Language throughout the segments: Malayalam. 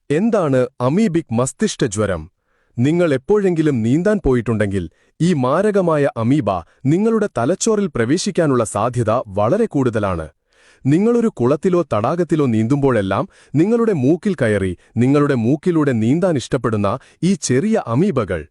എന്താണ് അമീബിക് മസ്തിഷ്കജ്വരം? നിങ്ങൾ എപ്പോഴെങ്കിലും നീന്താൻ പോയിട്ടുണ്ടെങ്കിൽ ഈ മാരകമായ അമീബ നിങ്ങളുടെ തലച്ചോറിൽ പ്രവേശിക്കാനുള്ള സാധ്യത വളരെ കൂടുതലാണ്. നിങ്ങളൊരു കുളത്തിലോ തടാകത്തിലോ നീന്തുമ്പോഴെല്ലാം നിങ്ങളുടെ മൂക്കിൽ കയറി നിങ്ങളുടെ മൂക്കിലൂടെ നീന്താൻ ഇഷ്ടപ്പെടുന്ന ഈ ചെറിയ അമീബകൾ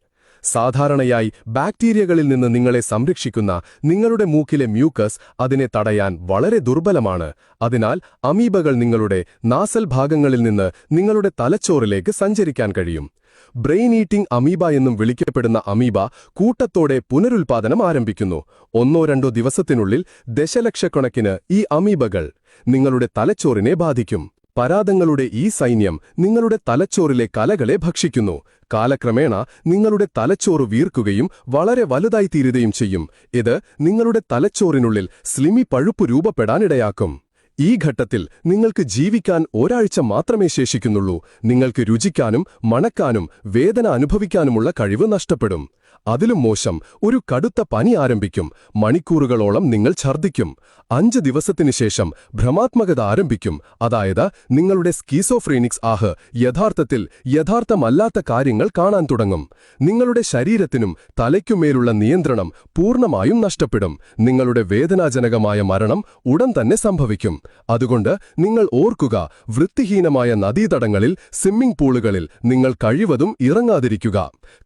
സാധാരണയായി ബാക്ടീരിയകളിൽ നിന്ന് നിങ്ങളെ സംരക്ഷിക്കുന്ന നിങ്ങളുടെ മൂക്കിലെ മ്യൂക്കസ് അതിനെ തടയാൻ വളരെ ദുർബലമാണ്. അതിനാൽ അമീബകൾ നിങ്ങളുടെ നാസൽ ഭാഗങ്ങളിൽ നിന്ന് നിങ്ങളുടെ തലച്ചോറിലേക്ക് സഞ്ചരിക്കാൻ കഴിയും. ബ്രെയിൻ ഈറ്റിംഗ് അമീബ എന്നും വിളിക്കപ്പെടുന്ന അമീബ കൂട്ടത്തോടെ പുനരുൽപാദനം ആരംഭിക്കുന്നു. 1-2 ദിവസത്തിനുള്ളിൽ ദശലക്ഷക്കണക്കിന് ഈ അമീബകൾ നിങ്ങളുടെ തലച്ചോറിനെ ബാധിക്കും. പരാദങ്ങളുടെ ഈ സൈന്യം നിങ്ങളുടെ തലച്ചോറിലെ കലകളെ ഭക്ഷിക്കുന്നു. കാലക്രമേണ നിങ്ങളുടെ തലച്ചോറ് വീർക്കുകയും വളരെ വലുതായിത്തീരുകയും ചെയ്യും. ഇത് നിങ്ങളുടെ തലച്ചോറിനുള്ളിൽ സ്ലിമി പഴുപ്പ് രൂപപ്പെടാനിടയാക്കും. ഈ ഘട്ടത്തിൽ നിങ്ങൾക്ക് ജീവിക്കാൻ ഒരാഴ്ച മാത്രമേ ശേഷിക്കുന്നുള്ളൂ. നിങ്ങൾക്ക് രുചിക്കാനും മണക്കാനും വേദന അനുഭവിക്കാനുമുള്ള കഴിവ് നഷ്ടപ്പെടും. അതിലും മോശം, ഒരു കടുത്ത പനി ആരംഭിക്കും. മണിക്കൂറുകളോളം നിങ്ങൾ ഛർദ്ദിക്കും. 5 ദിവസത്തിനു ശേഷം ഭ്രമാത്മകത ആരംഭിക്കും. അതായത് നിങ്ങളുടെ സ്കീസോഫ്രീനിക്സ് യഥാർത്ഥത്തിൽ യഥാർത്ഥമല്ലാത്ത കാര്യങ്ങൾ കാണാൻ തുടങ്ങും. നിങ്ങളുടെ ശരീരത്തിനും തലയ്ക്കുമേലുള്ള നിയന്ത്രണം പൂർണ്ണമായും നഷ്ടപ്പെടും. നിങ്ങളുടെ വേദനാജനകമായ മരണം ഉടൻ തന്നെ സംഭവിക്കും. അതുകൊണ്ട് നിങ്ങൾ ഓർക്കുക, വൃത്തിഹീനമായ നദീതടങ്ങളിൽ, സ്വിമ്മിംഗ് പൂളുകളിൽ നിങ്ങൾ കഴിവതും ഇറങ്ങാതിരിക്കുക.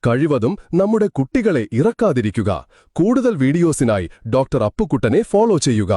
കഴിവതും നമ്മുടെ കുട്ടികളെ ഇറക്കാതിരിക്കുക. കൂടുതൽ വീഡിയോസിനായി ഡോക്ടർ അപ്പുക്കുട്ടനെ ഫോളോ ചെയ്യുക.